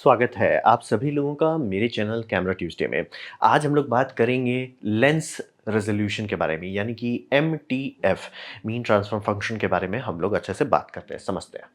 स्वागत है आप सभी लोगों का मेरे चैनल कैमरा ट्यूज़डे में। आज हम लोग बात करेंगे लेंस रेज़ोल्यूशन के बारे में, यानी कि एमटीएफ मीन ट्रांसफ़र फ़ंक्शन के बारे में हम लोग अच्छे से बात करते हैं, समझते हैं।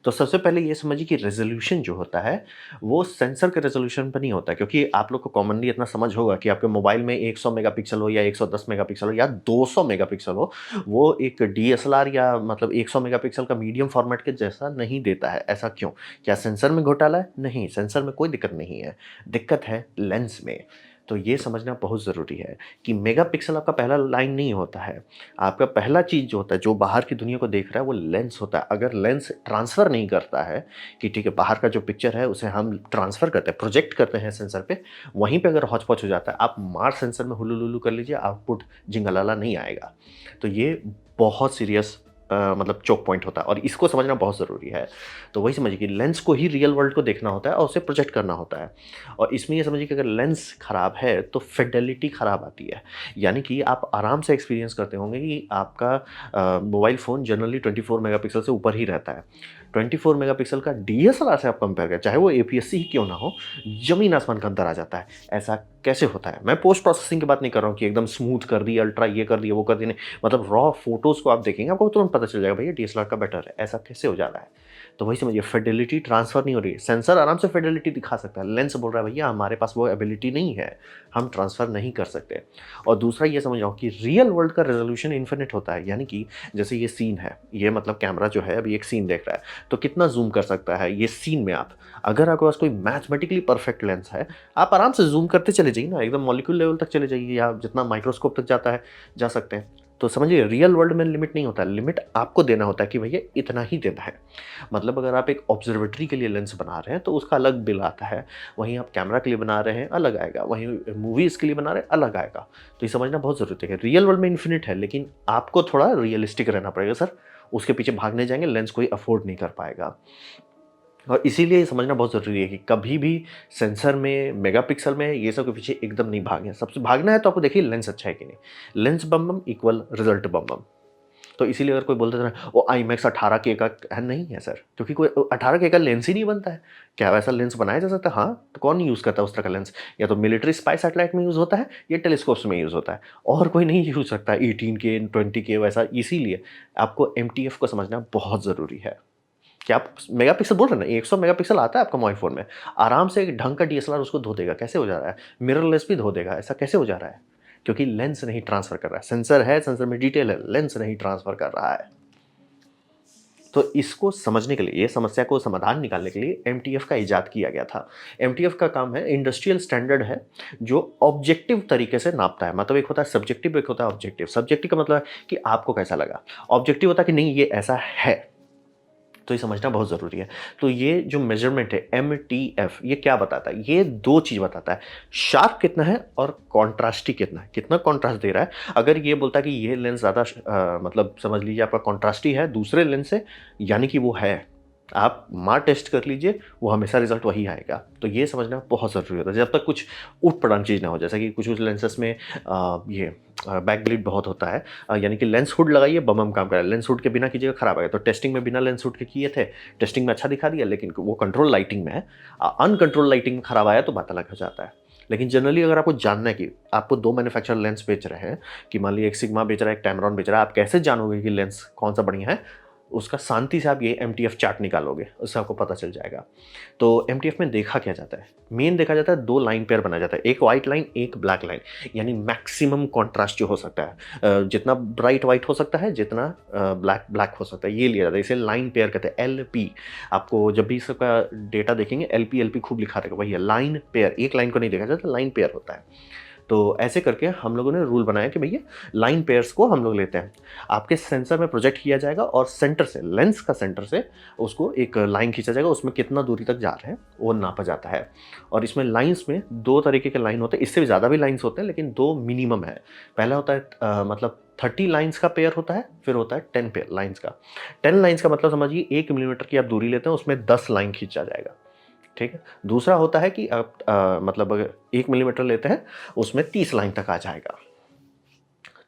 तो सबसे पहले ये समझिए कि रेज़ोल्यूशन जो होता है, वो सेंसर के रेज़ोल्यूशन पे नहीं होता है, क्योंकि आप लोग को कॉमनली इतना समझ होगा कि आपके मोबाइल में 100 मेगापिक्सल हो या 110 मेगापिक्सल हो या 200 मेगापिक्सल हो, वो एक डीएसएलआर या मतलब 100 मेगापिक्सल का मीडियम फॉर्मेट के जैसा नहीं देता है। ऐसा क्यों? क्या सेंसर में घोटाला है? नहीं, सेंसर में कोई दिक्कत नहीं है, दिक्कत है लेंस में। तो ये समझना बहुत ज़रूरी है कि मेगापिक्सल आपका पहला लाइन नहीं होता है। आपका पहला चीज़ जो होता है, जो बाहर की दुनिया को देख रहा है, वो लेंस होता है। अगर लेंस ट्रांसफ़र नहीं करता है कि ठीक है, बाहर का जो पिक्चर है उसे हम ट्रांसफ़र करते हैं, प्रोजेक्ट करते हैं सेंसर पे, वहीं पे अगर हौच-पौच हो जाता है, आप मार सेंसर में हुलू-लुलू कर लीजिए, आउटपुट जिंगलाला नहीं आएगा। तो ये बहुत सीरियस मतलब चोक पॉइंट होता है और इसको समझना बहुत ज़रूरी है। तो वही समझिए कि लेंस को ही रियल वर्ल्ड को देखना होता है और उसे प्रोजेक्ट करना होता है। और इसमें ये समझिए कि अगर लेंस खराब है तो फिडेलिटी खराब आती है। यानी कि आप आराम से एक्सपीरियंस करते होंगे कि आपका मोबाइल फ़ोन जनरली 24 मेगापिक्सल से ऊपर ही रहता है। 24 मेगापिक्सल का डीएसएलआर से आप कंपेयर करें, चाहे वो एपीएस-सी ही क्यों ना हो, ज़मीन आसमान का अंतर आ जाता है। ऐसा कैसे होता है? मैं पोस्ट प्रोसेसिंग की बात नहीं कर रहा हूँ कि एकदम स्मूथ कर दिया, अल्ट्रा ये कर दिया, वो कर दिया, नहीं। मतलब रॉ फ़ोटोज़ को आप देखेंगे, आपको तुरंत पता चल जाएगा भैया डीएसएलआर का बेटर है। ऐसा कैसे हो जा रहा है? तो वही समझिए, फिडेलिटी ट्रांसफ़र नहीं हो रही है। सेंसर आराम से फिडेलिटी दिखा सकता है, लेंस बोल रहा है भैया हमारे पास वो एबिलिटी नहीं है, हम ट्रांसफ़र नहीं कर सकते। और दूसरा ये समझ जाओ कि रियल वर्ल्ड का रेज़ोल्यूशन इन्फिनिट होता है, यानी कि जैसे ये सीन है, ये मतलब कैमरा जो है अभी एक सीन देख रहा है, तो कितना ज़ूम कर सकता है ये सीन में आप। अगर आपके पास कोई मैथमेटिकली परफेक्ट लेंस है, आप आराम से ज़ूम करते चले जाइए ना, एकदम मॉलिक्यूल लेवल तक चले जाइए या जितना माइक्रोस्कोप तक जाता है, जा सकते हैं। तो समझिए रियल वर्ल्ड में लिमिट नहीं होता है, लिमिट आपको देना होता है कि भैया इतना ही देना है। मतलब अगर आप एक ऑब्जर्वेटरी के लिए लेंस बना रहे हैं तो उसका अलग बिल आता है, वहीं आप कैमरा के लिए बना रहे हैं अलग आएगा, वहीं मूवीज़ के लिए बना रहे हैं अलग आएगा। तो ये समझना बहुत ज़रूरी है, रियल वर्ल्ड में इन्फिनिट है, लेकिन आपको थोड़ा रियलिस्टिक रहना पड़ेगा सर, उसके पीछे भागने जाएँगे लेंस कोई अफ़ोर्ड नहीं कर पाएगा। और इसीलिए ये समझना बहुत ज़रूरी है कि कभी भी सेंसर में, मेगापिक्सल में ये सब के पीछे एकदम नहीं भागें। सबसे भागना है तो आपको देखिए लेंस अच्छा है कि नहीं। लेंस बम बम इक्वल रिज़ल्ट बम बम। तो इसीलिए अगर कोई बोलता है ना, वो आईमैक्स 18 के का है, नहीं है सर, क्योंकि कोई 18 के का लेंस ही नहीं बनता है। क्या वैसा लेंस बनाया जा सकता है? हाँ, तो कौन यूज़ करता है उस तरह का लेंस? या तो मिलिट्री स्पाई सैटेलाइट में यूज़ होता है या टेलीस्कोप्स में यूज़ होता है, और कोई नहीं यूज़ सकता 18 के, 20 के वैसा। इसीलिए आपको एमटीएफ को समझना बहुत ज़रूरी है। क्या आप मेगापिक्सल बोल रहे हैं ना, 100 मेगापिक्सल आता है आपका मोबाइल फ़ोन में, आराम से एक ढंग का डीएसएलआर उसको धो देगा। कैसे हो जा रहा है? मिररलेस भी धो देगा, ऐसा कैसे हो जा रहा है? क्योंकि लेंस नहीं ट्रांसफ़र कर रहा है। सेंसर है, सेंसर में डिटेल है, लेंस नहीं ट्रांसफ़र कर रहा है। तो इसको समझने के लिए, ये समस्या को समाधान निकालने के लिए एमटीएफ का इजाद किया गया था। एमटीएफ का काम है, इंडस्ट्रियल स्टैंडर्ड है, जो ऑब्जेक्टिव तरीके से नापता है। मतलब एक होता है सब्जेक्टिव, एक होता है ऑब्जेक्टिव। सब्जेक्टिव का मतलब है कि आपको कैसा लगा। ऑब्जेक्टिव होता है कि नहीं ये ऐसा है। तो ये समझना बहुत ज़रूरी है। तो ये जो मेज़रमेंट है एमटीएफ, ये क्या बताता है? ये 2 चीज़ बताता है, शार्प कितना है और कॉन्ट्रास्टी कितना है, कितना कॉन्ट्रास्ट दे रहा है। अगर ये बोलता है कि ये लेंस ज़्यादा मतलब समझ लीजिए आपका कॉन्ट्रास्टी है दूसरे लेंस से, यानी कि वो है। आप मार टेस्ट कर लीजिए, वो हमेशा रिज़ल्ट वही आएगा। तो ये समझना बहुत ज़रूरी होता है, जब तक कुछ ऊट-पटांग चीज़ ना हो। जैसे कि कुछ-कुछ लेंसेज़ में ये बैक ग्लिड बहुत होता है। यानी कि लेंस हुड लगाइए, बम-बम काम करेगा। लेंस हुड के बिना कीजिएगा, खराब आएगा। तो टेस्टिंग में बिना लेंस हुड के किए थे, टेस्टिंग में अच्छा दिखा दिया, लेकिन वो कंट्रोल लाइटिंग में है। अनकंट्रोल लाइटिंग में खराब आया तो बात अलग हो जाता है। लेकिन जनरली अगर आपको जानना है कि आपको 2 मैन्युफैक्चरर लेंस बेच रहे हैं, कि मान लीजिए एक सिग्मा बेच रहा है, एक टैमरॉन बेच रहा है, आप कैसे जानोगे कि लेंस कौन-सा बढ़िया है? उसका शांति से आप ये एमटीएफ चार्ट निकालोगे, उससे आपको पता चल जाएगा। तो एमटीएफ में देखा क्या जाता है? मेन देखा जाता है, 2 लाइन पेयर बनाया जाता है, एक व्हाइट लाइन, एक ब्लैक लाइन, यानी मैक्सिमम कॉन्ट्रास्ट जो हो सकता है। जितना ब्राइट व्हाइट हो सकता है, जितना ब्लैक ब्लैक हो सकता है, ये लिया जाता है। इसे लाइन पेयर कहते हैं, एलपी। आपको जब भी इसका डेटा देखेंगे, एलपी एलपी खूब लिखा रहेगा, वही है लाइन पेयर। एक लाइन को नहीं देखा जाता, लाइन पेयर होता है। तो ऐसे करके हम लोगों ने रूल बनाया कि भैया लाइन पेयर्स को हम लोग लेते हैं। आपके सेंसर में प्रोजेक्ट किया जाएगा और सेंटर से, लेंस का सेंटर से उसको एक लाइन खींचा जाएगा, उसमें कितना दूरी तक जा रहे हैं वो नापा जाता है। और इसमें लाइन्स में 2 तरीके के लाइन होते हैं, इससे भी ज़्यादा भी लाइन्स होते हैं, लेकिन 2 मिनिमम है। पहला होता है मतलब 30 लाइन्स का पेयर होता है, फिर होता है 10 पेयर लाइन्स का। 10 लाइन्स का मतलब समझिए 1 मिलीमीटर की आप दूरी लेते हैं, उसमें 10 लाइन खींचा जाएगा। ठीक है? दूसरा होता है कि आप मतलब अगर 1 मिलीमीटर लेते हैं, उसमें 30 लाइन तक आ जाएगा।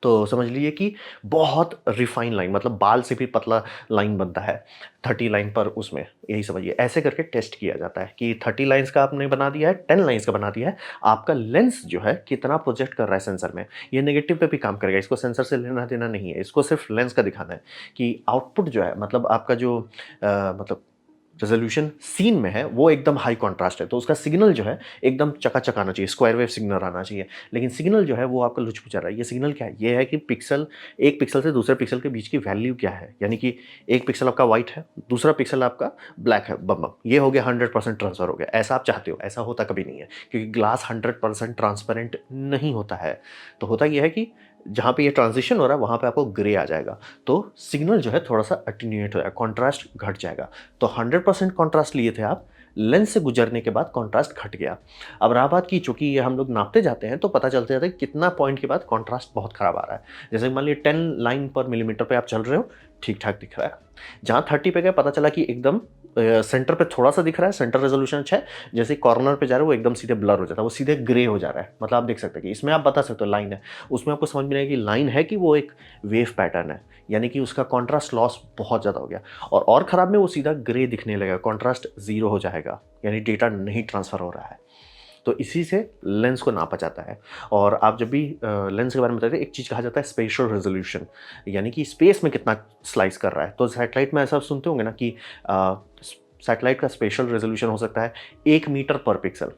तो समझ लीजिए कि बहुत रिफाइन लाइन, मतलब बाल से भी पतला लाइन बनता है 30 लाइन पर, उसमें यही समझिए। ऐसे करके टेस्ट किया जाता है कि 30 लाइन्स का आपने बना दिया है, 10 लाइन्स का बना दिया है, आपका लेंस जो है कितना प्रोजेक्ट कर रहा है सेंसर में। ये नेगेटिव पे भी काम करेगा, इसको सेंसर से लेना देना नहीं है, इसको सिर्फ लेंस का दिखाना है कि आउटपुट जो है, मतलब आपका जो मतलब रेजोल्यूशन सीन में है वो एकदम हाई कॉन्ट्रास्ट है, तो उसका सिग्नल जो है एकदम चकाचक आना चाहिए, स्क्वायर वेव सिग्नल आना चाहिए। लेकिन सिग्नल जो है वो आपका लुच-पुचा रहा है। ये सिग्नल क्या है? ये है कि पिक्सल, एक पिक्सल से दूसरे पिक्सल के बीच की वैल्यू क्या है, यानी कि एक पिक्सल आपका व्हाइट है, दूसरा पिक्सल आपका ब्लैक है, बम बम, ये हो गया 100% ट्रांसफर हो गया। ऐसा आप चाहते हो, ऐसा होता कभी नहीं है, क्योंकि ग्लास 100% ट्रांसपेरेंट नहीं होता है। तो होता ये है कि जहाँ पे ये ट्रांजिशन हो रहा है वहाँ पे आपको ग्रे आ जाएगा, तो सिग्नल जो है थोड़ा-सा अटेन्यूएट हो जाएगा, कॉन्ट्रास्ट घट जाएगा। तो 100% कॉन्ट्रास्ट लिए थे आप, लेंस से गुजरने के बाद कॉन्ट्रास्ट घट गया। अब रहा बात की, चूँकि ये हम लोग नापते जाते हैं तो पता चलता जाता है कि कितना पॉइंट के बाद कॉन्ट्रास्ट बहुत खराब आ रहा है। जैसे मान लीजिए 10 लाइन पर मिलीमीटर पे आप चल रहे हो, ठीक-ठाक दिख रहा है। जहाँ 30 पे गए पता चला कि एकदम सेंटर पे थोड़ा-सा दिख रहा है, सेंटर रेज़ोल्यूशन अच्छा है, जैसे कॉर्नर पे जा रहे हो वो एकदम सीधे ब्लर हो जाता है, वो सीधे ग्रे हो जा रहा है। मतलब आप देख सकते हैं कि इसमें आप बता सकते हो लाइन है, उसमें आपको समझ में नहीं आएगा कि लाइन है कि वो एक वेव पैटर्न है, यानी कि उसका कॉन्ट्रास्ट लॉस बहुत ज़्यादा हो गया। और खराब में वो सीधा ग्रे दिखने लगेगा, कॉन्ट्रास्ट ज़ीरो हो जाएगा, यानी डेटा नहीं ट्रांसफ़र हो रहा है। तो इसी से लेंस को नापा जाता है। और आप जब भी लेंस के बारे में बताते हैं, एक चीज़ कहा जाता है स्पेशियल रेजोल्यूशन, यानी कि स्पेस में कितना स्लाइस कर रहा है। तो सैटेलाइट में ऐसा सुनते होंगे ना कि सैटेलाइट का स्पेशियल रेजोल्यूशन हो सकता है 1 मीटर पर पिक्सल,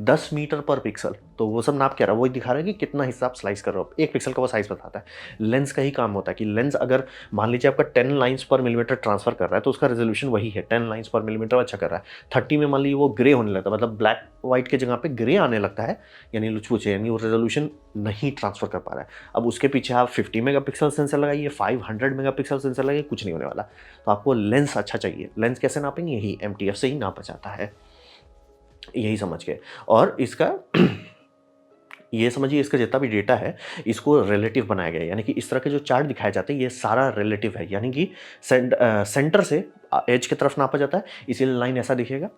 10 मीटर पर पिक्सल। तो वो सब नाप क्या रहा है, वही दिखा रहा है कि कितना हिस्सा आप स्लाइस कर रहे हो। 1 पिक्सल का वो साइज़ बताता है। लेंस का ही काम होता है कि लेंस अगर मान लीजिए आपका 10 लाइन्स पर मिलीमीटर ट्रांसफर कर रहा है, तो उसका रेजोल्यूशन वही है, 10 लाइन्स पर मिलीमीटर अच्छा कर रहा है। 30 में मान लीजिए वो ग्रे होने लगता है, मतलब ब्लैक व्हाइट की जगह पे ग्रे आने लगता है, यानी लुच-पुचे, यानी वो रेजोल्यूशन नहीं ट्रांसफर कर पा रहा है। अब उसके पीछे आप 50 मेगापिक्सल सेंसर लगाइए, 500 मेगापिक्सल सेंसर लगाइए, कुछ नहीं होने वाला। तो आपको लेंस अच्छा चाहिए। लेंस कैसे नापेंगे? यही एमटीएफ से ही नापा जाता है। यही समझ के, और इसका ये समझिए, इसका जितना भी डेटा है इसको रिलेटिव बनाया गया है, यानी कि इस तरह के जो चार्ट दिखाए जाते हैं ये सारा रिलेटिव है, यानी कि सेंटर से एज की तरफ नापा जाता है, इसीलिए लाइन ऐसा दिखेगा।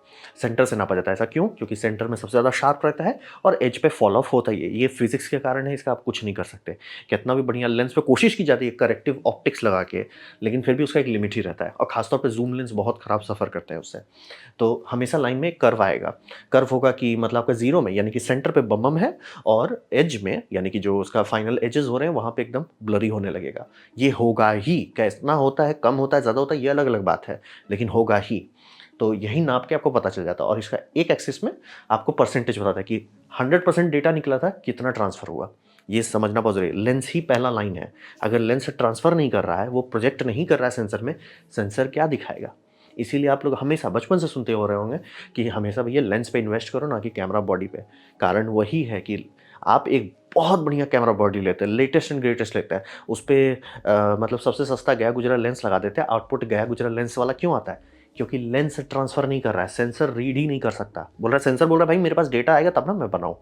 सेंटर से नापा जाता है, ऐसा क्यों? क्योंकि सेंटर में सबसे ज़्यादा शार्प रहता है और एज पे फॉल ऑफ होता ही है। ये फिजिक्स के कारण है, इसका आप कुछ नहीं कर सकते। कितना भी बढ़िया लेंस पे कोशिश की जाती है करेक्टिव ऑप्टिक्स लगा के, लेकिन फिर भी उसका एक लिमिट ही रहता है, और खासतौर पर जूम लेंस बहुत खराब सफ़र करते हैं उससे। तो हमेशा लाइन में कर्व आएगा। कर्व होगा कि मतलब आपका जीरो में, यानी कि सेंटर पे बम है, और एज में, यानी कि जो उसका फाइनल एजेस हो रहे हैं वहाँ पे एकदम ब्लरी होने लगेगा। ये होगा ही, कितना होता है, कम होता है, ज़्यादा होता है, ये अलग अलग बात है, लेकिन होगा ही। तो यही नाप के आपको पता चल जाता है, और इसका एक एक्सिस में आपको परसेंटेज बताता है कि 100% डेटा निकला था, कितना ट्रांसफर हुआ। ये समझना बहुत ज़रूरी है। लेंस ही पहला लाइन है। अगर लेंस ट्रांसफर नहीं कर रहा है, वो प्रोजेक्ट नहीं कर रहा है सेंसर में, सेंसर क्या दिखाएगा? इसीलिए आप लोग हमेशा बचपन से सुनते हो रहे होंगे कि हमेशा भैया लेंस पे इन्वेस्ट करो, ना कि कैमरा बॉडी पे। कारण वही है कि आप एक बहुत बढ़िया कैमरा बॉडी लेते हैं, लेटेस्ट एंड ग्रेटेस्ट लेते हैं, उस पे मतलब सबसे सस्ता गया गुजरा लेंस लगा देते हैं, आउटपुट गया गुजरा लेंस वाला क्यों आता है? क्योंकि लेंस ट्रांसफ़र नहीं कर रहा है, सेंसर रीड ही नहीं कर सकता। बोल रहा है, सेंसर बोल रहा है भाई मेरे पास डेटा आएगा तब ना मैं बनाऊँ।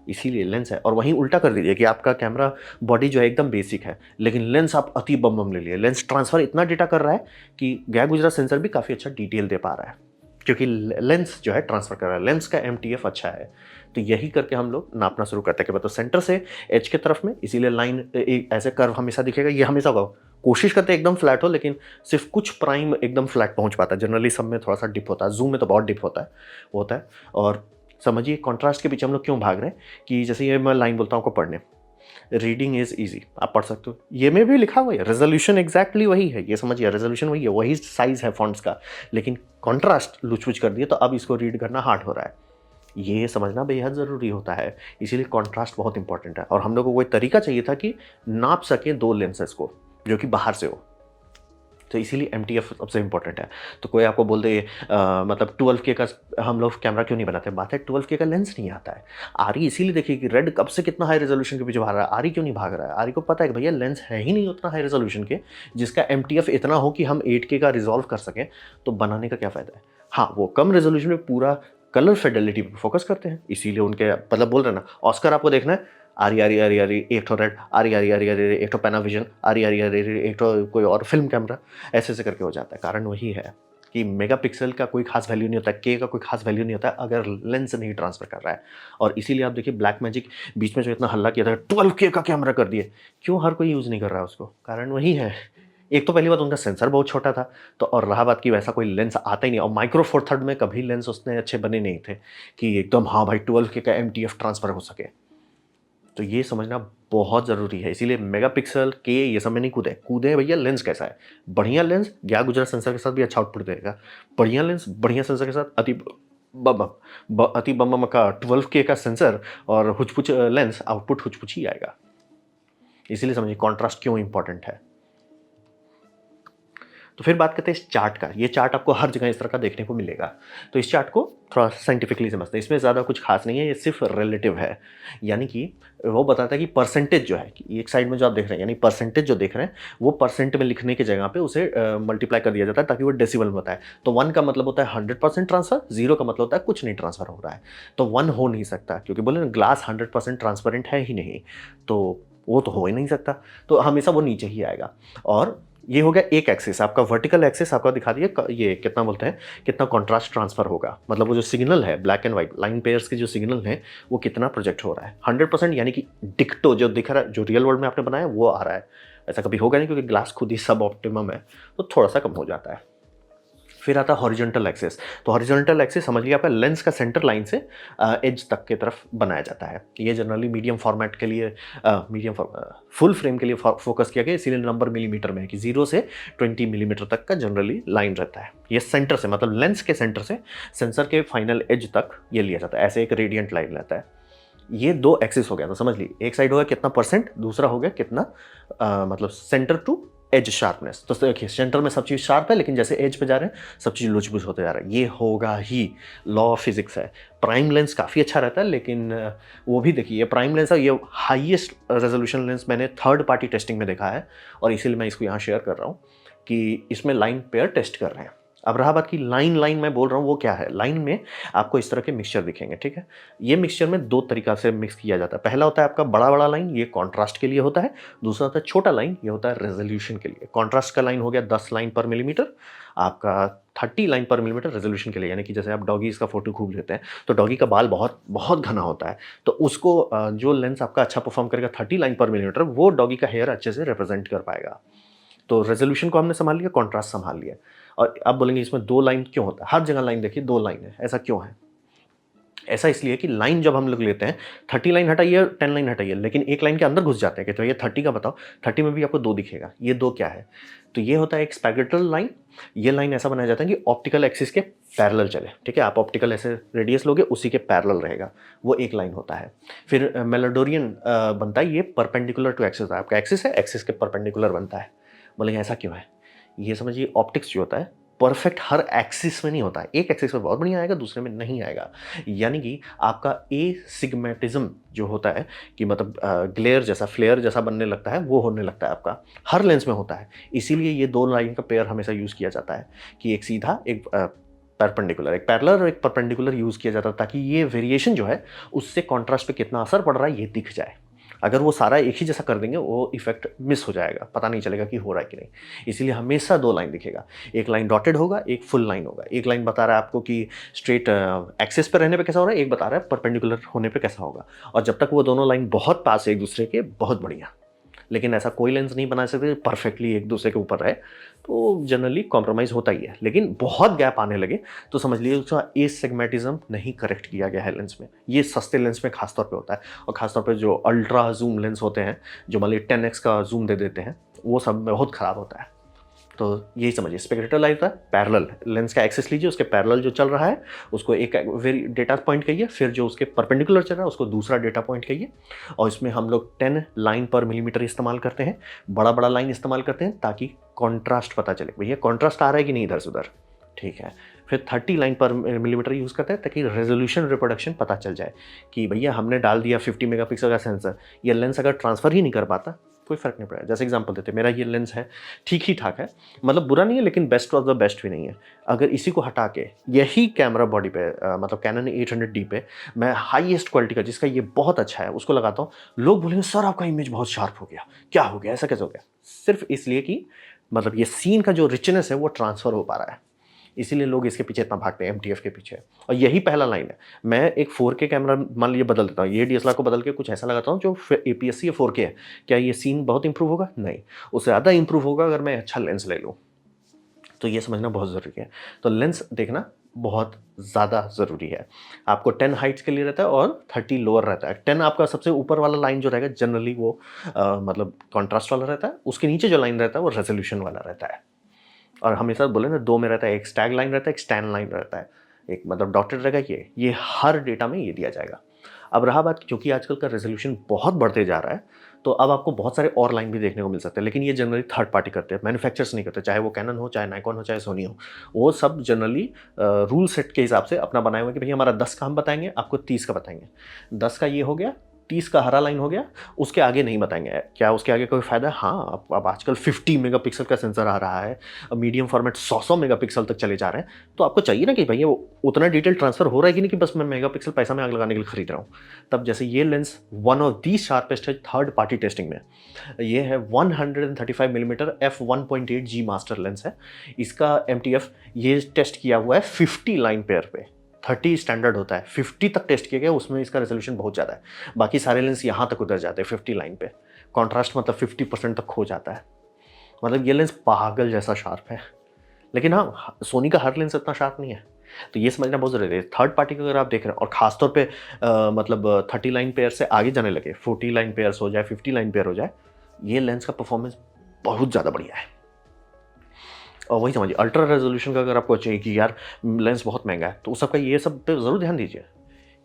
इसीलिए लेंस है। और वहीं उल्टा कर दीजिए कि आपका कैमरा बॉडी जो है एकदम बेसिक है, लेकिन लेंस आप अति बम बम ले लिए। लेंस ट्रांसफ़र इतना डेटा कर रहा है कि गया गुजरा सेंसर भी काफ़ी अच्छा डिटेल दे पा रहा है, क्योंकि लेंस जो है ट्रांसफ़र कर रहा है, लेंस का एमटीएफ अच्छा है। तो यही करके हम लोग नापना शुरू करते हैं कि मतलब सेंटर से एज की तरफ में, इसीलिए लाइन ऐसे कर्व हमेशा दिखेगा, ये हमेशा होगा। कोशिश करते हैं एकदम फ्लैट हो, लेकिन सिर्फ कुछ प्राइम एकदम फ्लैट पहुंच पाता है, जनरली सब में थोड़ा सा डिप होता है, जूम में तो बहुत डिप होता है, वो होता है। और समझिए कॉन्ट्रास्ट के पीछे हम लोग क्यों भाग रहे हैं, कि जैसे ये मैं लाइन बोलता हूँ आपको पढ़ने, रीडिंग इज ईजी, आप पढ़ सकते हो, ये में भी लिखा हुआ है, रेजोल्यूशन एग्जैक्टली वही है, ये समझिए रेजोल्यूशन वही है, वही साइज है फॉन्ट्स का, लेकिन कॉन्ट्रास्ट लुच कर दिया तो अब इसको रीड करना हार्ड हो रहा है। ये समझना बेहद ज़रूरी होता है, इसीलिए कॉन्ट्रास्ट बहुत इंपॉर्टेंट है। और हम लोग को कोई तरीका चाहिए था कि नाप सके दो लेंसेज को जो कि बाहर से हो, तो इसीलिए एमटीएफ सबसे इंपॉर्टेंट है। तो कोई आपको बोल दे मतलब 12K का हम लोग कैमरा क्यों नहीं बनाते, बात है 12K का लेंस नहीं आता है। आरी इसीलिए देखिए कि रेड कब से कितना हाई रेजोल्यूशन के पीछे भाग रहा है, आरी क्यों नहीं भाग रहा है? आरी को पता है कि भैया लेंस है ही नहीं उतना हाई रेजोल्यूशन के जिसका एमटीएफ इतना हो कि हम 8K का रिजॉल्व कर सकें, तो बनाने का क्या फ़ायदा है। हाँ, वो कम रेजोल्यूशन में पूरा कलर फिडेलिटी पे फोकस करते हैं, इसीलिए उनके मतलब बोल रहे हैं ना, ऑस्कर आपको देखना है, आरी आरी आरी आरी एक ठो रेड, आरी आरी आरी आरी एक ठो पैनाविजन, आरी आरी आरी एक ठो कोई और फिल्म कैमरा, ऐसे ऐसे करके हो जाता है। कारण वही है कि मेगापिक्सल का कोई खास वैल्यू नहीं होता है, के का कोई खास वैल्यू नहीं होता है अगर लेंस नहीं ट्रांसफर कर रहा है। और इसीलिए आप देखिए ब्लैक मैजिक बीच में जो इतना हल्ला किया था 12K का कैमरा कर दिए, क्यों हर कोई यूज़ नहीं कर रहा है उसको? कारण वही है, एक तो पहली बात उनका सेंसर बहुत छोटा था, तो और रहा बात कि वैसा कोई लेंस आता ही नहीं, और माइक्रो फोर थर्ड में कभी लेंस उतने अच्छे बने नहीं थे कि एकदम हाँ भाई 12K का एमटीएफ ट्रांसफर हो सके। तो ये समझना बहुत ज़रूरी है, इसीलिए मेगापिक्सल के ये सब में नहीं कूदे, कूदे भैया लेंस कैसा है। बढ़िया लेंस गया गुजरा सेंसर के साथ भी अच्छा आउटपुट देगा, बढ़िया लेंस बढ़िया सेंसर के साथ अति बम बम का 12K का सेंसर और हुचपुच लेंस, आउटपुट हुचपुच ही आएगा। इसीलिए समझिए कॉन्ट्रास्ट क्यों इंपॉर्टेंट है। तो फिर बात करते हैं इस चार्ट का। ये चार्ट आपको हर जगह इस तरह का देखने को मिलेगा। तो इस चार्ट को थोड़ा साइंटिफिकली समझते हैं, इसमें ज़्यादा कुछ खास नहीं है, ये सिर्फ रिलेटिव है। यानी कि वो बताता है कि परसेंटेज जो है, कि एक साइड में जो आप देख रहे हैं यानी परसेंटेज जो देख रहे हैं वो परसेंट में लिखने की जगह पे उसे मल्टीप्लाई कर दिया जाता है ताकि वो डेसिबल में बताए। तो 1 का मतलब होता है 100% ट्रांसफर, 0 का मतलब होता है कुछ नहीं ट्रांसफर हो रहा है। तो 1 हो नहीं सकता, क्योंकि बोले ना ग्लास 100% ट्रांसपेरेंट है ही नहीं, तो वो तो हो ही नहीं सकता, तो हमेशा वो नीचे ही आएगा। और ये हो गया एक एक्सिस, आपका वर्टिकल एक्सिस आपका दिखा दिया ये कितना बोलते हैं, कितना कॉन्ट्रास्ट ट्रांसफर होगा, मतलब वो जो सिग्नल है black and white line pairs के जो सिग्नल है वो कितना प्रोजेक्ट हो रहा है। 100% यानी कि डिक्टो जो दिख रहा है, जो रियल वर्ल्ड में आपने बनाया वो आ रहा है। ऐसा कभी होगा नहीं, क्योंकि ग्लास खुद ही सब ऑप्टिमम है, तो थोड़ा सा कम हो जाता है। फिर आता है हॉरिजॉन्टल एक्सिस। तो हॉरिजॉन्टल एक्सिस समझ लिया आपका लेंस का सेंटर लाइन से एज तक की तरफ बनाया जाता है। ये जनरली मीडियम फॉर्मेट के लिए फुल फ्रेम के लिए फोकस किया गया, इसीलिए नंबर मिलीमीटर में है कि 0 से 20 मिलीमीटर तक का जनरली लाइन रहता है। ये सेंटर से मतलब लेंस के सेंटर से सेंसर के फाइनल एज तक ये लिया जाता है, ऐसे एक रेडियंट लाइन रहता है। ये दो एक्सिस हो गया, तो समझ लीजिए एक साइड हो गया कितना परसेंट, दूसरा हो गया कितना मतलब सेंटर टू एज शार्पनेस। तो देखिए सेंटर में सब चीज़ शार्प है, लेकिन जैसे एज पे जा रहे हैं सब चीज़ लुच बुच होते जा रहा है। ये होगा ही, लॉ ऑफ फिजिक्स है। प्राइम लेंस काफ़ी अच्छा रहता है, लेकिन वो भी देखिए ये प्राइम लेंस है, ये हाईएस्ट रेजोल्यूशन लेंस मैंने थर्ड पार्टी टेस्टिंग में देखा है, और इसीलिए मैं इसको यहाँ शेयर कर रहा हूँ कि इसमें लाइन पेयर टेस्ट कर रहे हैं। अब रहा बात की लाइन मैं बोल रहा हूँ वो क्या है। लाइन में आपको इस तरह के मिक्सचर दिखेंगे, ठीक है। ये मिक्सचर में दो तरीका से मिक्स किया जाता है। पहला होता है आपका बड़ा बड़ा लाइन, ये कॉन्ट्रास्ट के लिए होता है। दूसरा होता है छोटा लाइन, ये होता है रेजोल्यूशन के लिए। कॉन्ट्रास्ट का लाइन हो गया 10 लाइन पर मिलीमीटर, आपका 30 लाइन पर मिलीमीटर रेजोल्यूशन के लिए। यानी कि जैसे आप डॉगीज का फोटो खूब लेते हैं, तो डॉगी का बाल बहुत बहुत घना होता है, तो उसको जो लेंस आपका अच्छा परफॉर्म करेगा 30 लाइन पर मिलीमीटर, वो डॉगी का हेयर अच्छे से रिप्रेजेंट कर पाएगा। तो रेजोल्यूशन को हमने संभाल लिया, कॉन्ट्रास्ट संभाल लिया। और आप बोलेंगे इसमें दो लाइन क्यों होता है? हर जगह लाइन देखिए दो लाइन है, ऐसा क्यों है? ऐसा इसलिए कि लाइन जब हम लोग लेते हैं 30 लाइन हटाइए 10 लाइन हटाइए, लेकिन एक लाइन के अंदर घुस जाते हैं कि तो ये 30 का बताओ, 30 में भी आपको दो दिखेगा, ये दो क्या है? तो ये होता है एक स्पैगेटल लाइन। ये लाइन ऐसा बनाया जाता है कि ऑप्टिकल एक्सिस के पैरेलल चले, ठीक है। आप ऑप्टिकल ऐसे रेडियस लोगे उसी के पैरेलल रहेगा, वो एक लाइन होता है। फिर मेलोडोरियन बनता है, ये परपेंडिकुलर टू एक्सिस है, आपका एक्सिस है, एक्सिस के परपेंडिकुलर बनता है। बोलेंगे ऐसा क्यों है? ये समझिए ऑप्टिक्स जो होता है परफेक्ट हर एक्सिस में नहीं होता है, एक एक्सिस में बहुत बढ़िया आएगा दूसरे में नहीं आएगा। यानी कि आपका ए सिग्मेटिज्म जो होता है कि मतलब ग्लेयर जैसा फ्लेयर जैसा बनने लगता है, वो होने लगता है आपका हर लेंस में होता है। इसीलिए ये दो लाइन का पेयर हमेशा यूज़ किया जाता है कि एक सीधा एक परपेंडिकुलर, एक पैरेलल और एक परपेंडिकुलर यूज़ किया जाता है, ताकि ये वेरिएशन जो है उससे कॉन्ट्रास्ट पे कितना असर पड़ रहा है ये दिख जाए। अगर वो सारा एक ही जैसा कर देंगे वो इफेक्ट मिस हो जाएगा, पता नहीं चलेगा कि हो रहा है कि नहीं। इसीलिए हमेशा दो लाइन दिखेगा, एक लाइन डॉटेड होगा, एक फुल लाइन होगा। एक लाइन बता रहा है आपको कि स्ट्रेट एक्सिस पर रहने पे कैसा हो रहा है, एक बता रहा है परपेंडिकुलर होने पे कैसा होगा। और जब तक वो दोनों लाइन बहुत पास है एक दूसरे के, बहुत बढ़िया। लेकिन ऐसा कोई लेंस नहीं बना सकते परफेक्टली एक दूसरे के ऊपर रहे, तो जनरली कॉम्प्रोमाइज़ होता ही है। लेकिन बहुत गैप आने लगे तो समझ लीजिए उसका एसिग्मेटिज्म नहीं करेक्ट किया गया है लेंस में। ये सस्ते लेंस में खासतौर पे होता है, और खासतौर पे जो अल्ट्रा जूम लेंस होते हैं जो मान लीजिए 10x का जूम दे देते हैं, वो सब में बहुत ख़राब होता है। तो यही समझिए स्पेक्ट्रल लाइट है पैरेलल, लेंस का एक्सिस लीजिए, उसके पैरेलल जो चल रहा है उसको एक वेरी डेटा पॉइंट कहिए, फिर जो उसके परपेंडिकुलर चल रहा है उसको दूसरा डेटा पॉइंट कहिए। और इसमें हम लोग 10 लाइन पर मिलीमीटर इस्तेमाल करते हैं, बड़ा बड़ा लाइन इस्तेमाल करते हैं ताकि कॉन्ट्रास्ट पता चले भैया कॉन्ट्रास्ट आ रहा है कि नहीं इधर से उधर, ठीक है। फिर 30 लाइन पर मिलीमीटर यूज़ करते हैं ताकि रेजोल्यूशन रिप्रोडक्शन पता चल जाए कि भैया हमने डाल दिया 50 मेगापिक्सल का सेंसर, ये लेंस अगर ट्रांसफ़र ही नहीं कर पाता कोई फ़र्क नहीं पड़ेगा। जैसे एग्जांपल देते हैं, मेरा ये लेंस है ठीक ही ठाक है, मतलब बुरा नहीं है लेकिन बेस्ट ऑफ द बेस्ट भी नहीं है। अगर इसी को हटा के यही कैमरा बॉडी पे मतलब कैनन 800D पे मैं हाईएस्ट क्वालिटी का जिसका ये बहुत अच्छा है उसको लगाता हूँ, लोग बोलेंगे सर आपका इमेज बहुत शार्प हो गया, क्या हो गया, ऐसा कैसे हो गया? सिर्फ इसलिए कि मतलब ये सीन का जो रिचनेस है वो ट्रांसफ़र हो पा रहा है। इसीलिए लोग इसके पीछे इतना भागते हैं एमटीएफ के पीछे। और यही पहला लाइन है। मैं एक 4K कैमरा मान लीजिए बदल देता हूँ, ये डीएसएलआर को बदल के कुछ ऐसा लगाता हूँ जो APS-C या 4K है, क्या ये सीन बहुत इंप्रूव होगा? नहीं, उससे ज़्यादा इंप्रूव होगा अगर मैं अच्छा लेंस ले लूँ। तो ये समझना बहुत ज़रूरी है। तो लेंस देखना बहुत ज़्यादा ज़रूरी है। आपको 10 हाइट्स के लिए रहता है और 30 लोअर रहता है। 10 आपका सबसे ऊपर वाला लाइन जो रहेगा जनरली वो मतलब कॉन्ट्रास्ट वाला रहता है। उसके नीचे जो लाइन रहता है वो रेज़ोल्यूशन वाला रहता है। और हमेशा बोले ना 2 में रहता है, एक स्टैग लाइन रहता है, एक स्टैन लाइन रहता है। एक मतलब डॉटेड रहेगा ये हर डेटा में ये दिया जाएगा। अब रहा बात, क्योंकि आजकल का रेज़ोल्यूशन बहुत बढ़ते जा रहा है, तो अब आपको बहुत सारे और लाइन भी देखने को मिल सकते हैं, लेकिन ये जनरली थर्ड पार्टी करते हैं, मैन्युफैक्चरर्स नहीं करते, चाहे वो कैनन हो, चाहे नाइकॉन हो, चाहे सोनी हो। वो सब जनरली रूल सेट के हिसाब से अपना बनाए हुए कि भई हमारा 10 का हम बताएँगे, आपको 30 का बताएँगे। 10 का ये हो गया, 30 का हरा लाइन हो गया, उसके आगे नहीं बताएँगे। क्या उसके आगे कोई फ़ायदा है? हाँ, अब आजकल 50 मेगापिक्सल का सेंसर आ रहा है, मीडियम फॉर्मेट 100-100 मेगापिक्सल तक चले जा रहे हैं, तो आपको चाहिए ना कि भैया वो उतना डिटेल ट्रांसफ़र हो रहा है कि नहीं कि बस मैं मेगापिक्सल पैसा में आग लगाने के लिए खरीद रहा हूँ। तब जैसे ये lens one of the sharpest है थर्ड पार्टी टेस्टिंग में। ये है 135 मिलीमीटर f1.8G मास्टर लेंस है। इसका एमटीएफ ये टेस्ट किया हुआ है 50 लाइन पेयर पे। 30 स्टैंडर्ड होता है, 50 तक टेस्ट किया गया, उसमें इसका रेजोल्यूशन बहुत ज़्यादा है। बाकी सारे लेंस यहाँ तक उतर जाते हैं 50 लाइन पे। कॉन्ट्रास्ट मतलब 50% तक खो जाता है। मतलब ये लेंस पागल जैसा शार्प है। लेकिन हाँ, सोनी का हर लेंस इतना शार्प नहीं है। तो ये समझना बहुत ज़रूरी है। थर्ड पार्टी का अगर आप देख रहे हैं और ख़ासतौर पे मतलब 30 लाइन पेयर से आगे जाने लगे, 40 लाइन पेयर्स हो जाए, 50 लाइन पेयर हो जाए, ये लेंस का परफॉर्मेंस बहुत ज़्यादा बढ़िया है। और वही समझिए, अल्ट्रा रेजोल्यूशन का अगर आपको चाहिए कि यार लेंस बहुत महंगा है, तो उस सबका ये सब पे ज़रूर ध्यान दीजिए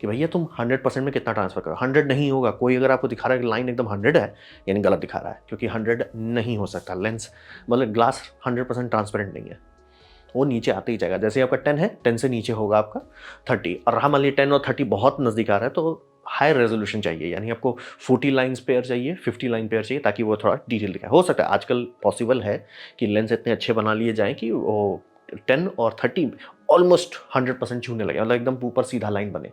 कि भैया तुम 100% में कितना ट्रांसफ़र करो। 100 नहीं होगा, कोई अगर आपको दिखा रहा है कि लाइन एकदम 100 है, यानी गलत दिखा रहा है, क्योंकि 100 नहीं हो सकता। लेंस मतलब ग्लास 100% ट्रांसपेरेंट नहीं है, वो नीचे आते ही जाएगा। जैसे आपका 10 है, 10 से नीचे होगा आपका 30, और रहा मान लीजिए 10 और 30 बहुत नज़दीक आ रहा है, तो हाई रेजोल्यूशन चाहिए, यानी आपको 40 लाइन्स पेयर चाहिए, 50 लाइन पेयर चाहिए, ताकि वो थोड़ा डिटेल दिखाए। हो सकता है आजकल पॉसिबल है कि लेंस इतने अच्छे बना लिए जाएँ कि वो 10 और 30 ऑलमोस्ट 100% छूने लगे, मतलब एकदम ऊपर सीधा लाइन बने।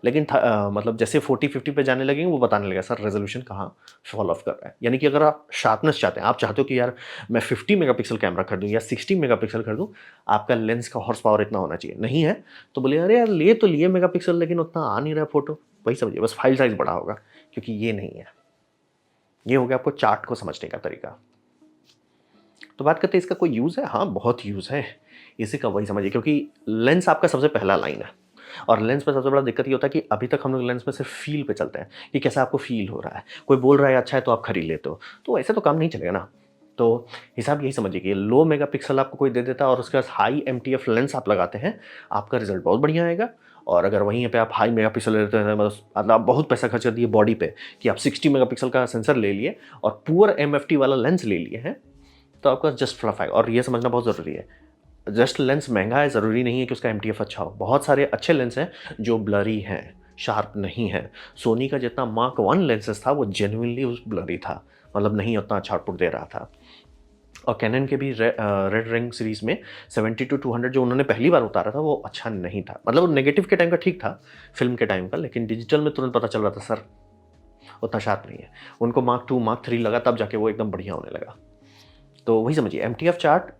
लेकिन मतलब जैसे 40-50 पे जाने लगेंगे, वो बताने लगेगा सर रेजोल्यूशन कहाँ फॉल ऑफ कर रहा है। यानी कि अगर आप शार्पनेस चाहते हैं, आप चाहते हो कि यार मैं 50 मेगापिक्सल कैमरा खरीदूँ या 60 मेगापिक्सल खरीदूँ, आपका लेंस का हॉर्स पावर इतना होना चाहिए। नहीं है तो बोले अरे यार ले तो लिए मेगापिक्सल, लेकिन उतना आ नहीं रहा फोटो। वही समझिए, बस फाइल साइज बड़ा होगा, क्योंकि ये नहीं है। ये हो गया आपको चार्ट को समझने का तरीका। तो बात करते हैं इसका कोई यूज़ है? हाँ, बहुत यूज़ है। इसी का वही समझिए, क्योंकि लेंस आपका सबसे पहला लाइन है। और लेंस में सबसे बड़ा दिक्कत ये होता है कि अभी तक हम लोग लेंस में सिर्फ फ़ील पे चलते हैं कि कैसा आपको फ़ील हो रहा है। कोई बोल रहा है अच्छा है तो आप खरीद लेते हो, तो ऐसे तो काम नहीं चलेगा ना। तो हिसाब यही समझिए कि लो मेगापिक्सल आपको कोई दे देता है और उसके बाद हाई एमटीएफ लेंस आप लगाते हैं, आपका रिज़ल्ट बहुत बढ़िया आएगा। और अगर वहीं पे आप हाई मेगापिक्सल लेते हैं, मतलब आप बहुत पैसा खर्च कर दिए बॉडी पे कि आप 60 मेगापिक्सल का सेंसर ले लिए और पुअर एमएफटी वाला लेंस ले लिए हैं, तो आपका जस्ट फ्लफ आएगा। और ये समझना बहुत ज़रूरी है, जस्ट लेंस महंगा है ज़रूरी नहीं है कि उसका एमटीएफ अच्छा हो। बहुत सारे अच्छे लेंस हैं जो ब्लरी हैं, शार्प नहीं है। सोनी का जितना मार्क 1 लेंसेस था वो जेन्युइनली उस ब्लरी था, मतलब नहीं उतना अच्छा आउटपुट दे रहा था। और कैनन के भी रेड रिंग सीरीज़ में 70-200 जो उन्होंने पहली बार उतारा था वो अच्छा नहीं था। मतलब नेगेटिव के टाइम का ठीक था, फिल्म के टाइम का, लेकिन डिजिटल में तुरंत पता चल रहा था सर उतना शार्प नहीं है। उनको मार्क 2 मार्क 3 लगा, तब जाके वो एकदम बढ़िया होने लगा। तो वही समझिए, एमटीएफ चार्ट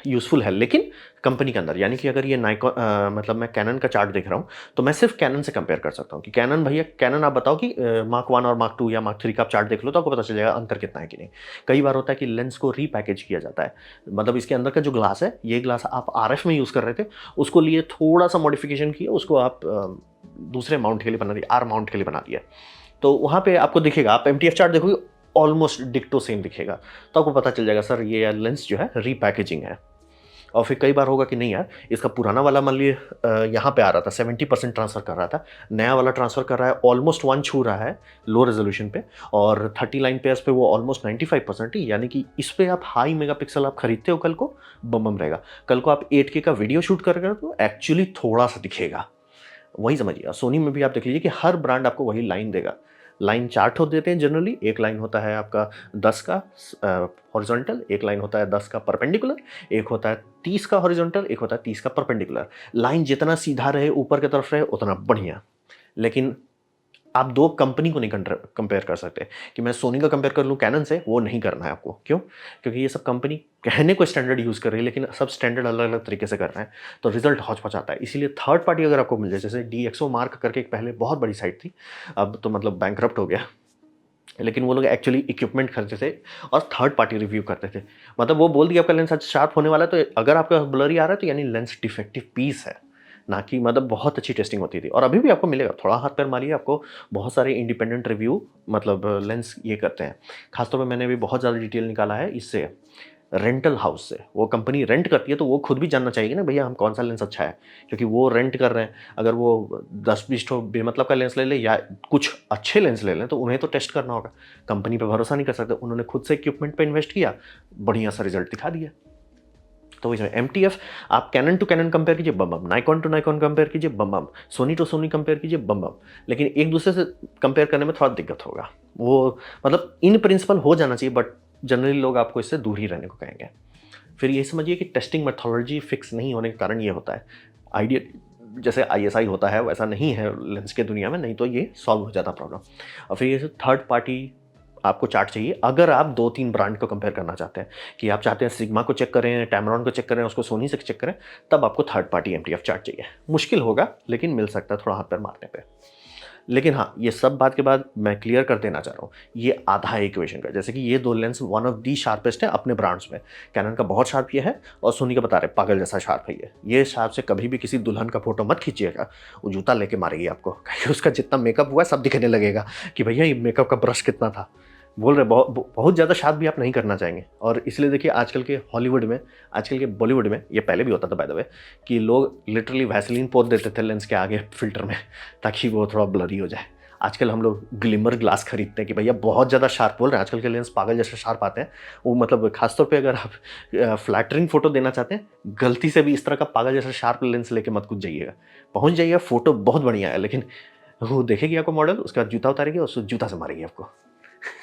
यूज़फुल है, लेकिन कंपनी के अंदर। यानी कि अगर ये नाइकॉन मतलब मैं कैनन का चार्ट देख रहा हूँ, तो मैं सिर्फ कैनन से कंपेयर कर सकता हूँ कि कैनन भैया, कैनन आप बताओ कि मार्क 1 और मार्क 2 या मार्क 3 का आप चार्ट देख लो, तो आपको पता चल जाएगा अंतर कितना है कि नहीं। कई बार होता है कि लेंस को रीपैकेज किया जाता है, मतलब इसके अंदर का जो ग्लास है, ये ग्लास आप आरएफ में यूज़ कर रहे थे, उसको लिए थोड़ा सा मॉडिफिकेशन किया, उसको आप दूसरे माउंट के लिए बना दिया, आर माउंट के लिए बना दिया। तो वहाँ पे आपको दिखेगा, आप एमटीएफ चार्ट देखोगे ऑलमोस्ट डिक्टो सेम दिखेगा, तो आपको पता चल जाएगा सर ये लेंस जो है रीपैकेजिंग है। और फिर कई बार होगा कि नहीं यार, इसका पुराना वाला मान लिए यहाँ पे आ रहा था 70% ट्रांसफ़र कर रहा था, नया वाला ट्रांसफ़र कर रहा है ऑलमोस्ट 1 छू रहा है लो रेजोल्यूशन पे, और 30 लाइन पेयर्स पे वो ऑलमोस्ट 95% ही। यानी कि इस पे आप हाई मेगापिक्सल आप खरीदते हो, कल को बम रहेगा। कल को आप 8K का वीडियो शूट कर रहे हो तो एक्चुअली थोड़ा सा दिखेगा। वही समझिए, सोनी में भी आप देख लीजिए कि हर ब्रांड आपको वही लाइन देगा। लाइन चार्ट हो देते हैं जनरली, एक लाइन होता है आपका 10 का हॉरिजॉन्टल, एक लाइन होता है 10 का परपेंडिकुलर, एक होता है 30 का हॉरिजॉन्टल, एक होता है 30 का परपेंडिकुलर। लाइन जितना सीधा रहे, ऊपर की तरफ रहे, उतना बढ़िया। लेकिन आप 2 कंपनी को नहीं कंपेयर कर सकते कि मैं सोनी का कंपेयर कर लूँ कैनन से, वो नहीं करना है आपको। क्यों? क्योंकि ये सब कंपनी कहने को स्टैंडर्ड यूज़ कर रही है, लेकिन सब स्टैंडर्ड अलग-अलग तरीके से कर रहे हैं, तो रिज़ल्ट हौच-पौच आता है। इसीलिए थर्ड पार्टी अगर आपको मिल जाए, जैसे डीएक्सओ मार्क करके एक पहले बहुत बड़ी साइट थी, अब तो मतलब बैंकरप्ट हो गया। लेकिन वो लोग एक्चुअली इक्विपमेंट खरीदते थे और थर्ड पार्टी रिव्यू करते थे। मतलब वो बोल दिया आपका लेंस आज शार्प होने वाला है, तो अगर आपका ब्लरी आ रहा है तो यानी लेंस डिफेक्टिव पीस है, ना कि मतलब बहुत अच्छी टेस्टिंग होती थी। और अभी भी आपको मिलेगा, थोड़ा हाथ पैर मारिए, आपको बहुत सारे इंडिपेंडेंट रिव्यू मतलब लेंस ये करते हैं। खासतौर पे मैंने भी बहुत ज़्यादा डिटेल निकाला है इससे, रेंटल हाउस से। वो कंपनी रेंट करती है, तो वो खुद भी जानना चाहिए ना भैया हम कौन-सा लेंस अच्छा है, क्योंकि वो रेंट कर रहे हैं। अगर वो 10-20 ठो बेमतलब का लेंस ले ले या कुछ अच्छे लेंस ले लें, तो उन्हें तो टेस्ट करना होगा। कंपनी पे भरोसा नहीं कर सकते। उन्होंने खुद से इक्विपमेंट पे इन्वेस्ट किया, बढ़िया सा रिजल्ट दिखा दिया। तो इसमें एमटीएफ आप कैनन टू कैनन कंपेयर कीजिए, बम बम, नाइकॉन टू नाइकॉन कंपेयर कीजिए, बम बम, सोनी टू सोनी कंपेयर कीजिए, बम बम। लेकिन एक दूसरे से कंपेयर करने में थोड़ा दिक्कत होगा। वो मतलब इन प्रिंसिपल हो जाना चाहिए, बट जनरली लोग आपको इससे दूर ही रहने को कहेंगे। फिर ये समझिए कि टेस्टिंग मेथोडोलॉजी फिक्स नहीं होने के कारण ये होता है। आइडिया जैसे आईएसआई होता है वैसा नहीं है लेंस के दुनिया में, नहीं तो ये सॉल्व हो जाता प्रॉब्लम। और फिर ये थर्ड पार्टी आपको चार्ट चाहिए अगर आप 2-3 ब्रांड को कंपेयर करना चाहते हैं, कि आप चाहते हैं सिग्मा को चेक करें, टैमरॉन को चेक करें, उसको सोनी से चेक करें, तब आपको थर्ड पार्टी एमटीएफ चार्ट चाहिए। मुश्किल होगा लेकिन मिल सकता है थोड़ा हाथ पैर मारने पे। लेकिन हाँ, ये सब बात के बाद मैं क्लियर कर देना चाह रहा हूँ, ये आधा है इक्वेशन का। जैसे कि ये 2 lens one of the sharpest है अपने ब्रांड्स में। कैनन का बहुत शार्प ये है और सोनी का बता रहे पागल जैसा शार्प है ये। ये शार्प से कभी भी किसी दुल्हन का फोटो मत खींचिएगा, वो जूता लेके मारेगी आपको। क्योंकि उसका जितना मेकअप हुआ है सब दिखने लगेगा कि भैया ये मेकअप का ब्रश कितना था। बोल रहे बहुत ज़्यादा शार्प भी आप नहीं करना चाहेंगे। और इसलिए देखिए आजकल के हॉलीवुड में, आजकल के बॉलीवुड में, ये पहले भी होता था बाय द वे, कि लोग लिटरली वैसलीन पोत देते थे लेंस के आगे फिल्टर में, ताकि वो थोड़ा ब्लरी हो जाए। आजकल हम लोग ग्लिमर ग्लास खरीदते हैं कि भैया बहुत ज़्यादा शार्प। बोल रहे हैं आजकल के लेंस पागल जैसे शार्प आते हैं। वो मतलब खासतौर पे अगर आप फ्लैटरिंग फोटो देना चाहते हैं, गलती से भी इस तरह का पागल जैसा शार्प लेंस लेके मत कूद जाइएगा। पहुंच जाइएगा, फोटो बहुत बढ़िया है, लेकिन वो देखेगी आपको मॉडल, उसके बाद जूता उतारेगी और जूता से मारेगी आपको।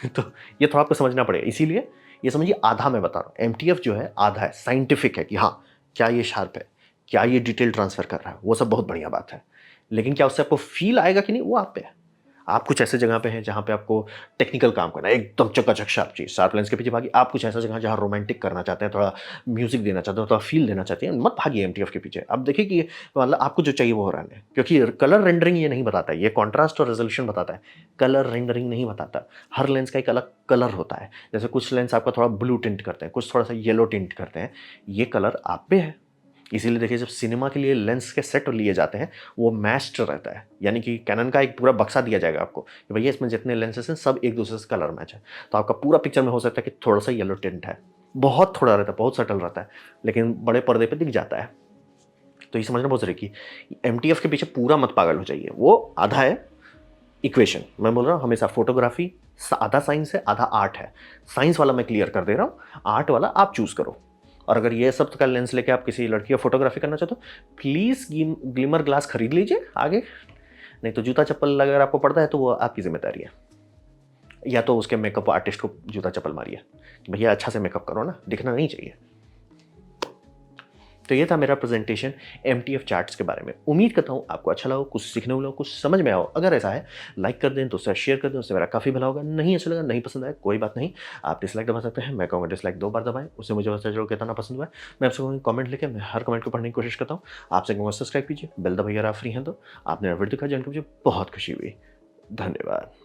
तो ये थोड़ा आपको समझना पड़ेगा। इसीलिए ये समझिए आधा मैं बता रहा हूँ, एमटीएफ जो है आधा है, साइंटिफिक है कि हाँ क्या ये शार्प है, क्या ये डिटेल ट्रांसफर कर रहा है, वो सब बहुत बढ़िया बात है। लेकिन क्या उससे आपको फील आएगा कि नहीं, वो आप पे है। आप कुछ ऐसे जगह पे हैं जहाँ पे आपको टेक्निकल काम करना है, एकदम चकाचक शार्प चीज़, शार्प लेंस के पीछे भागिए। आप कुछ ऐसा जगह जहाँ रोमांटिक करना चाहते हैं, थोड़ा म्यूजिक देना चाहते हो, थोड़ा फील देना चाहते हैं, मत भागिए एमटीएफ के पीछे। आप देखिए कि मतलब आपको जो चाहिए वो हो रहा है, क्योंकि कलर रेंडरिंग ये नहीं बताता है, ये कॉन्ट्रास्ट और रेजोल्यूशन बताता है, कलर रेंडरिंग नहीं बताता। हर लेंस का एक अलग कलर होता है। जैसे कुछ लेंस आपका थोड़ा ब्लू टिंट करते हैं, कुछ थोड़ा सा येलो टिंट करते हैं, ये कलर आप पे है। इसीलिए देखिए जब सिनेमा के लिए लेंस के सेट लिए जाते हैं, वो मैच्ड रहता है, यानी कि कैनन का एक पूरा बक्सा दिया जाएगा आपको कि भैया इसमें जितने लेंसेस हैं सब एक दूसरे से कलर मैच है। तो आपका पूरा पिक्चर में हो सकता है कि थोड़ा सा येलो टिंट है, बहुत थोड़ा रहता है, बहुत सटल रहता है, लेकिन बड़े पर्दे पे दिख जाता है। तो ये समझना बहुत जरूरी कि एमटीएफ के पीछे पूरा मत पागल हो जाइए, वो आधा है इक्वेशन। मैं बोल रहा हूँ हमेशा फोटोग्राफी आधा साइंस है, आधा आर्ट है। साइंस वाला मैं क्लियर कर दे रहा हूँ, आर्ट वाला आप चूज करो। और अगर ये सब का लेंस लेके आप किसी लड़की का फोटोग्राफी करना चाहते हो, प्लीज़ ग्लिमर ग्लास खरीद लीजिए आगे, नहीं तो जूता चप्पल अगर आपको पड़ता है तो वो आपकी जिम्मेदारी है, या तो उसके मेकअप आर्टिस्ट को जूता चप्पल मारिए कि भैया अच्छा से मेकअप करो ना, दिखना नहीं चाहिए। तो ये था मेरा प्रेजेंटेशन एमटीएफ चार्ट्स के बारे में। उम्मीद करता हूँ आपको अच्छा लगा, कुछ सीखने मिला, कुछ समझ में आओ। अगर ऐसा है लाइक कर दें, तो उससे शेयर कर दें, उससे मेरा काफ़ी भला होगा। नहीं अच्छा लगा, नहीं पसंद आया, कोई बात नहीं, आप डिसलाइक दबा सकते हैं। मैं कहूँगा डिसलाइक 2 बार दबाएं, उससे मुझे पता चलो कितना पसंद हुआ है। मैं आपसे कहूँगा कमेंट लेके, मैं हर कमेंट को पढ़ने की कोशिश करता हूँ। आपसे कहूँगा सब्सक्राइब कीजिए, बेल दबाइए अगर आप फ्री हैं तो। आपने वीडियो दिखा जानकर मुझे बहुत खुशी हुई। धन्यवाद।